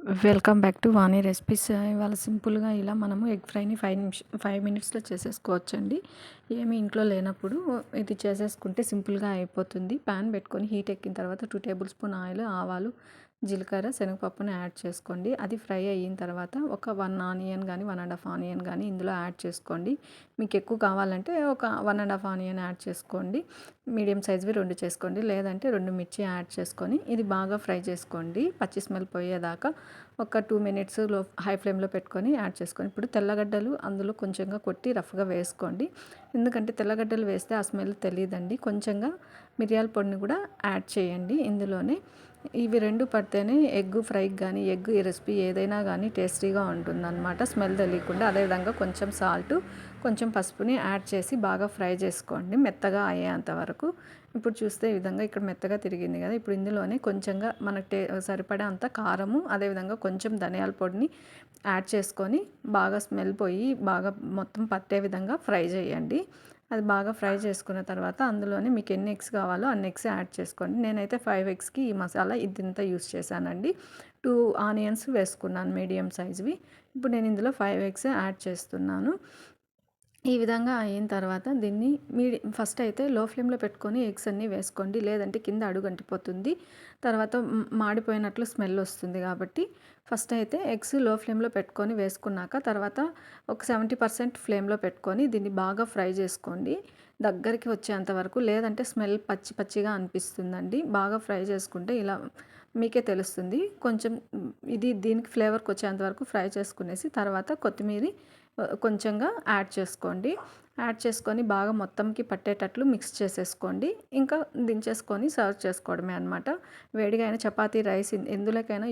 Welcome back to Vani recipes. ఇవాళ సింపుల్గా ఇలా మనము ఎగ్ ఫ్రైని 5 మినిట్స్లో చేసేసుకోవచ్చండి. ఏమి ఇంట్లో లేనప్పుడు ఇది చేసేసుకుంటే సింపుల్గా అయిపోతుంది. ప్యాన్ పెట్టుకొని హీట్ ఎక్కిన తర్వాత 2 టేబుల్ స్పూన్ ఆయిల్, ఆవాలు, జీలకర్ర, శనగపప్పుని యాడ్ చేసుకోండి. అది ఫ్రై అయిన తర్వాత ఒక 1 ఆనియన్ కానీ 1.5 ఆనియన్ కానీ ఇందులో యాడ్ చేసుకోండి. మీకు ఎక్కువ కావాలంటే ఒక 1.5 ఆనియన్ యాడ్ చేసుకోండి. మీడియం సైజ్వి 2 చేసుకోండి, లేదంటే 2 మిర్చి యాడ్ చేసుకొని ఇది బాగా ఫ్రై చేసుకోండి. పచ్చి స్మెల్ పోయేదాకా ఒక 2 మినిట్స్ హై ఫ్లేమ్లో పెట్టుకొని యాడ్ చేసుకోండి. ఇప్పుడు తెల్లగడ్డలు అందులో కొంచెంగా కొట్టి రఫ్గా వేసుకోండి. ఎందుకంటే తెల్లగడ్డలు వేస్తే ఆ స్మెల్ తెలియదండి. కొంచెంగా మిరియాల పొడిని కూడా యాడ్ చేయండి ఇందులోనే. ఇవి 2 పడితేనే ఎగ్ ఫ్రైకి కానీ ఎగ్ రెసిపీ ఏదైనా కానీ టేస్టీగా ఉంటుందన్నమాట, స్మెల్ తెలియకుండా. అదేవిధంగా కొంచెం సాల్ట్, కొంచెం పసుపుని యాడ్ చేసి బాగా ఫ్రై చేసుకోండి మెత్తగా అయ్యేంత వరకు. ఇప్పుడు చూస్తే ఈ విధంగా ఇక్కడ మెత్తగా తిరిగింది కదా. ఇప్పుడు ఇందులోనే కొంచెంగా మనకు సరిపడే అంత కారము, అదేవిధంగా కొంచెం ధనియాల పొడిని యాడ్ చేసుకొని బాగా స్మెల్ పోయి బాగా మొత్తం పట్టే విధంగా ఫ్రై చేయండి. అది బాగా ఫ్రై చేసుకున్న తర్వాత అందులోనే మీకు ఎన్ని ఎగ్స్ కావాలో అన్ని ఎగ్స్ యాడ్ చేసుకోండి. నేనైతే 5 ఎగ్స్కి ఈ మసాలా ఇంత యూస్ చేశానండి. 2 ఆనియన్స్ వేసుకున్నాను మీడియం సైజ్వి. ఇప్పుడు నేను ఇందులో 5 ఎగ్స్ యాడ్ చేస్తున్నాను. ఈ విధంగా అయిన తర్వాత దీన్ని ఫస్ట్ అయితే లో ఫ్లేమ్లో పెట్టుకొని ఎగ్స్ అన్నీ వేసుకోండి, లేదంటే కింద అడుగు అంటిపోతుంది. తర్వాత మాడిపోయినట్లు స్మెల్ వస్తుంది. కాబట్టి ఫస్ట్ అయితే ఎగ్స్ లో ఫ్లేమ్లో పెట్టుకొని వేసుకున్నాక తర్వాత ఒక 70% ఫ్లేమ్లో పెట్టుకొని దీన్ని బాగా ఫ్రై చేసుకోండి దగ్గరికి వచ్చేంత వరకు, లేదంటే స్మెల్ పచ్చి పచ్చిగా అనిపిస్తుందండి. బాగా ఫ్రై చేసుకుంటే ఇలా మీకే తెలుస్తుంది. కొంచెం దీనికి ఫ్లేవర్కి వచ్చేంత వరకు ఫ్రై చేసుకునేసి తర్వాత కొత్తిమీర కొంచెంగా యాడ్ చేసుకోండి. యాడ్ చేసుకొని బాగా మొత్తంకి పట్టేటట్లు మిక్స్ చేసేసుకోండి. ఇంకా దించేసుకొని సర్వ్ చేసుకోవడమే అనమాట. వేడిగా అయినా చపాతీ, రైస్ ఎందులోకైనా